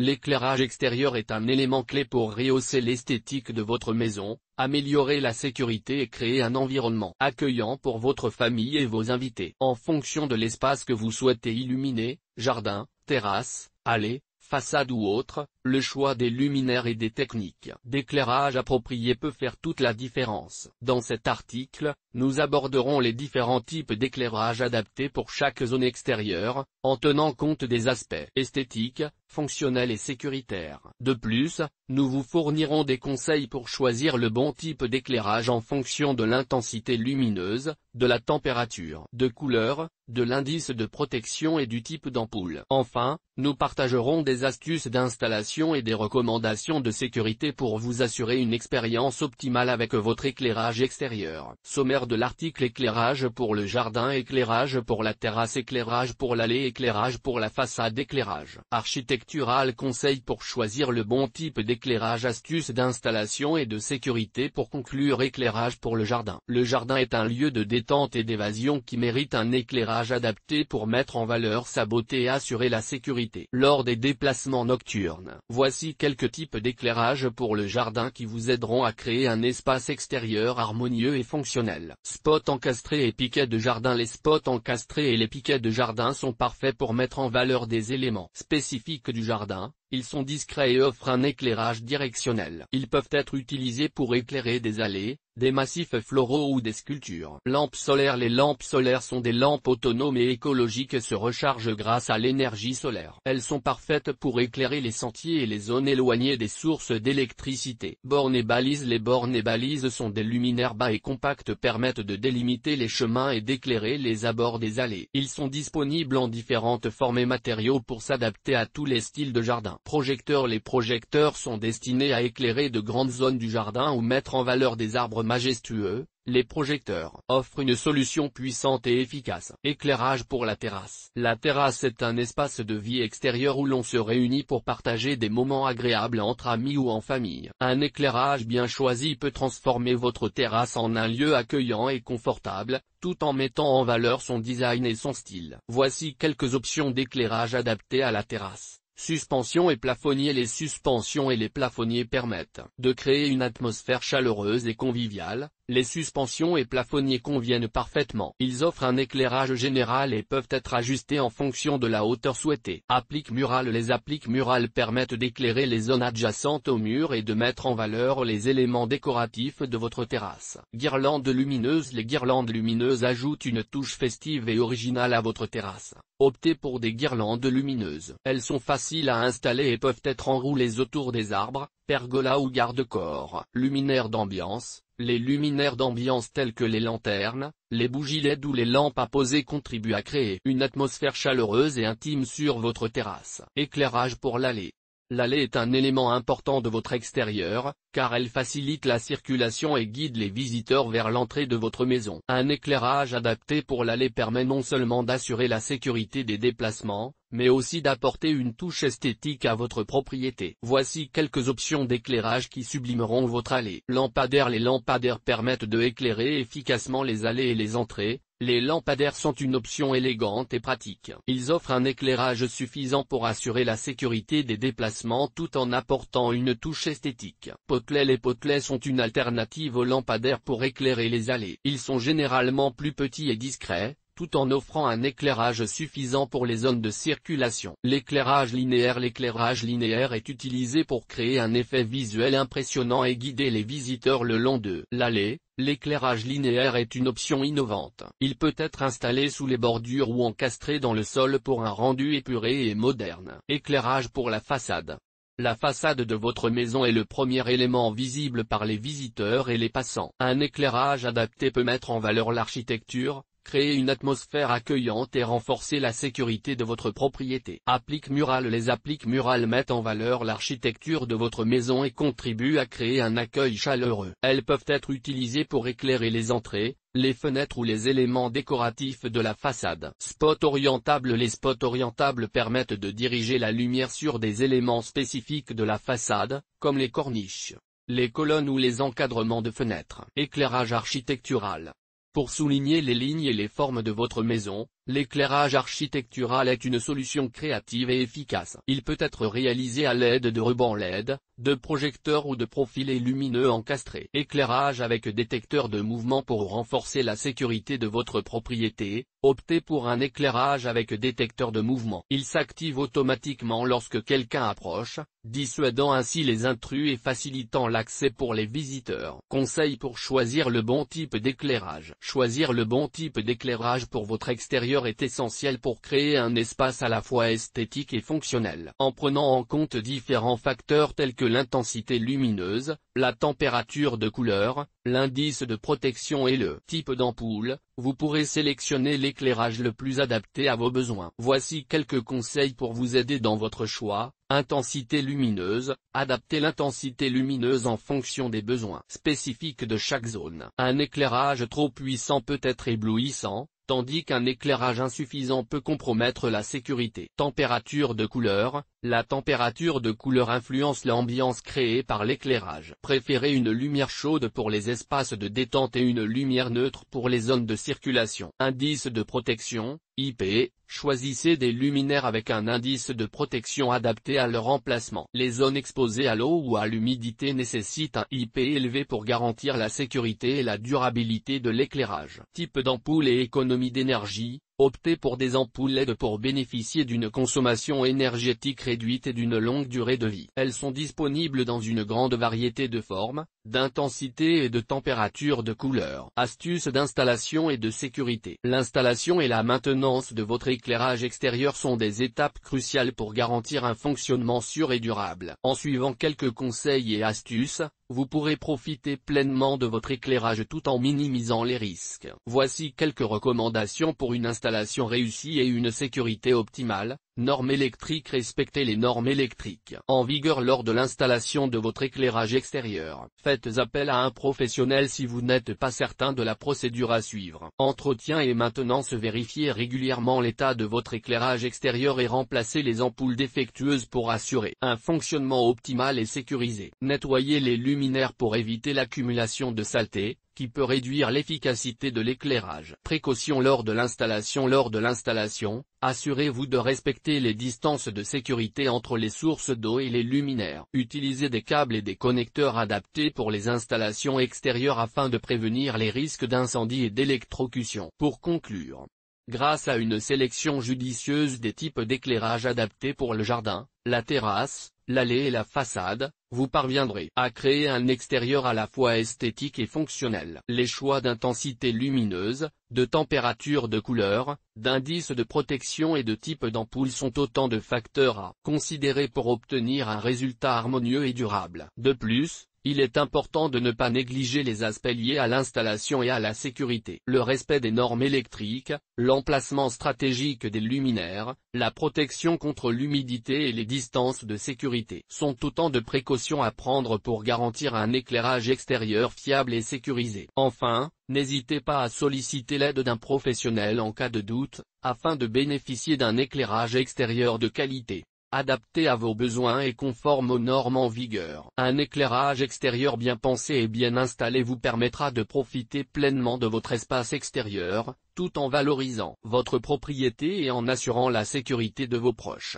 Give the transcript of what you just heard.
L'éclairage extérieur est un élément clé pour rehausser l'esthétique de votre maison, améliorer la sécurité et créer un environnement accueillant pour votre famille et vos invités. En fonction de l'espace que vous souhaitez illuminer, jardin, terrasse, allée, façade ou autre, le choix des luminaires et des techniques d'éclairage appropriées peut faire toute la différence. Dans cet article, nous aborderons les différents types d'éclairage adaptés pour chaque zone extérieure, en tenant compte des aspects esthétiques, fonctionnels et sécuritaires. De plus, nous vous fournirons des conseils pour choisir le bon type d'éclairage en fonction de l'intensité lumineuse, de la température, de couleur, de l'indice de protection et du type d'ampoule. Enfin, nous partagerons des astuces d'installation et des recommandations de sécurité pour vous assurer une expérience optimale avec votre éclairage extérieur. Sommaire de l'article: éclairage pour le jardin, éclairage pour la terrasse, éclairage pour l'allée, éclairage pour la façade, éclairage architectural, conseils pour choisir le bon type d'éclairage, astuces d'installation et de sécurité pour conclure. Éclairage pour le jardin. Le jardin est un lieu de détente et d'évasion qui mérite un éclairage adapté pour mettre en valeur sa beauté et assurer la sécurité lors des déplacements nocturnes. Voici quelques types d'éclairage pour le jardin qui vous aideront à créer un espace extérieur harmonieux et fonctionnel. Spots encastrés et piquets de jardin. Les spots encastrés et les piquets de jardin sont parfaits pour mettre en valeur des éléments spécifiques du jardin. Ils sont discrets et offrent un éclairage directionnel. Ils peuvent être utilisés pour éclairer des allées, des massifs floraux ou des sculptures. Lampes solaires. Les lampes solaires sont des lampes autonomes et écologiques et se rechargent grâce à l'énergie solaire. Elles sont parfaites pour éclairer les sentiers et les zones éloignées des sources d'électricité. Bornes et balises. Les bornes et balises sont des luminaires bas et compacts, permettent de délimiter les chemins et d'éclairer les abords des allées. Ils sont disponibles en différentes formes et matériaux pour s'adapter à tous les styles de jardin. Projecteurs. Les projecteurs sont destinés à éclairer de grandes zones du jardin ou mettre en valeur des arbres majestueux. Les projecteurs offrent une solution puissante et efficace. Éclairage pour la terrasse. La terrasse est un espace de vie extérieur où l'on se réunit pour partager des moments agréables entre amis ou en famille. Un éclairage bien choisi peut transformer votre terrasse en un lieu accueillant et confortable, tout en mettant en valeur son design et son style. Voici quelques options d'éclairage adaptées à la terrasse. Suspension et plafonnier. Les suspensions et les plafonniers permettent de créer une atmosphère chaleureuse et conviviale. Les suspensions et plafonniers conviennent parfaitement. Ils offrent un éclairage général et peuvent être ajustés en fonction de la hauteur souhaitée. Appliques murales. Les appliques murales permettent d'éclairer les zones adjacentes au mur et de mettre en valeur les éléments décoratifs de votre terrasse. Guirlandes lumineuses. Les guirlandes lumineuses ajoutent une touche festive et originale à votre terrasse. Optez pour des guirlandes lumineuses. Elles sont faciles à installer et peuvent être enroulées autour des arbres, pergolas ou garde-corps. Luminaires d'ambiance. Les luminaires d'ambiance tels que les lanternes, les bougies LED ou les lampes à poser contribuent à créer une atmosphère chaleureuse et intime sur votre terrasse. Éclairage pour l'allée. L'allée est un élément important de votre extérieur, car elle facilite la circulation et guide les visiteurs vers l'entrée de votre maison. Un éclairage adapté pour l'allée permet non seulement d'assurer la sécurité des déplacements, mais aussi d'apporter une touche esthétique à votre propriété. Voici quelques options d'éclairage qui sublimeront votre allée. Lampadaires. Les lampadaires permettent de éclairer efficacement les allées et les entrées. Les lampadaires sont une option élégante et pratique. Ils offrent un éclairage suffisant pour assurer la sécurité des déplacements tout en apportant une touche esthétique. Potelets. Les potelets sont une alternative aux lampadaires pour éclairer les allées. Ils sont généralement plus petits et discrets, tout en offrant un éclairage suffisant pour les zones de circulation. L'éclairage linéaire. L'éclairage linéaire est utilisé pour créer un effet visuel impressionnant et guider les visiteurs le long de l'allée. L'éclairage linéaire est une option innovante. Il peut être installé sous les bordures ou encastré dans le sol pour un rendu épuré et moderne. Éclairage pour la façade. La façade de votre maison est le premier élément visible par les visiteurs et les passants. Un éclairage adapté peut mettre en valeur l'architecture, créer une atmosphère accueillante et renforcer la sécurité de votre propriété. Appliques murales. Les appliques murales mettent en valeur l'architecture de votre maison et contribuent à créer un accueil chaleureux. Elles peuvent être utilisées pour éclairer les entrées, les fenêtres ou les éléments décoratifs de la façade. Spots orientables. Les spots orientables permettent de diriger la lumière sur des éléments spécifiques de la façade, comme les corniches, les colonnes ou les encadrements de fenêtres. Éclairage architectural. Pour souligner les lignes et les formes de votre maison, L'éclairage architectural est une solution créative et efficace. Il peut être réalisé à l'aide de rubans LED, de projecteurs ou de profilés lumineux encastrés. Éclairage avec détecteur de mouvement pour renforcer la sécurité de votre propriété. Optez pour un éclairage avec détecteur de mouvement. Il s'active automatiquement lorsque quelqu'un approche, dissuadant ainsi les intrus et facilitant l'accès pour les visiteurs. Conseil pour choisir le bon type d'éclairage. Choisir le bon type d'éclairage pour votre extérieur est essentiel pour créer un espace à la fois esthétique et fonctionnel. En prenant en compte différents facteurs tels que l'intensité lumineuse, la température de couleur, l'indice de protection et le type d'ampoule, vous pourrez sélectionner l'éclairage le plus adapté à vos besoins. Voici quelques conseils pour vous aider dans votre choix. Intensité lumineuse. Adaptez l'intensité lumineuse en fonction des besoins spécifiques de chaque zone. Un éclairage trop puissant peut être éblouissant, tandis qu'un éclairage insuffisant peut compromettre la sécurité. Température de couleur. La température de couleur influence l'ambiance créée par l'éclairage. Préférez une lumière chaude pour les espaces de détente et une lumière neutre pour les zones de circulation. Indice de protection, IP. Choisissez des luminaires avec un indice de protection adapté à leur emplacement. Les zones exposées à l'eau ou à l'humidité nécessitent un IP élevé pour garantir la sécurité et la durabilité de l'éclairage. Type d'ampoule et économie d'énergie. Optez pour des ampoules LED pour bénéficier d'une consommation énergétique réduite et d'une longue durée de vie. Elles sont disponibles dans une grande variété de formes, d'intensité et de température de couleur. Astuces d'installation et de sécurité. L'installation et la maintenance de votre éclairage extérieur sont des étapes cruciales pour garantir un fonctionnement sûr et durable. En suivant quelques conseils et astuces, vous pourrez profiter pleinement de votre éclairage tout en minimisant les risques. Voici quelques recommandations pour une installation réussie et une sécurité optimale. Normes électriques. Respectez les normes électriques en vigueur lors de l'installation de votre éclairage extérieur. Faites appel à un professionnel si vous n'êtes pas certain de la procédure à suivre. Entretien et maintenance. Vérifiez régulièrement l'état de votre éclairage extérieur et remplacez les ampoules défectueuses pour assurer un fonctionnement optimal et sécurisé. Nettoyez les luminaires pour éviter l'accumulation de saleté, qui peut réduire l'efficacité de l'éclairage. Précaution lors de l'installation. Lors de l'installation, assurez-vous de respecter les distances de sécurité entre les sources d'eau et les luminaires. Utilisez des câbles et des connecteurs adaptés pour les installations extérieures afin de prévenir les risques d'incendie et d'électrocution. Pour conclure, grâce à une sélection judicieuse des types d'éclairage adaptés pour le jardin, la terrasse, l'allée et la façade, vous parviendrez à créer un extérieur à la fois esthétique et fonctionnel. Les choix d'intensité lumineuse, de température de couleur, d'indice de protection et de type d'ampoule sont autant de facteurs à considérer pour obtenir un résultat harmonieux et durable. De plus, il est important de ne pas négliger les aspects liés à l'installation et à la sécurité. Le respect des normes électriques, l'emplacement stratégique des luminaires, la protection contre l'humidité et les distances de sécurité sont autant de précautions à prendre pour garantir un éclairage extérieur fiable et sécurisé. Enfin, n'hésitez pas à solliciter l'aide d'un professionnel en cas de doute, afin de bénéficier d'un éclairage extérieur de qualité, adapté à vos besoins et conforme aux normes en vigueur. Un éclairage extérieur bien pensé et bien installé vous permettra de profiter pleinement de votre espace extérieur, tout en valorisant votre propriété et en assurant la sécurité de vos proches.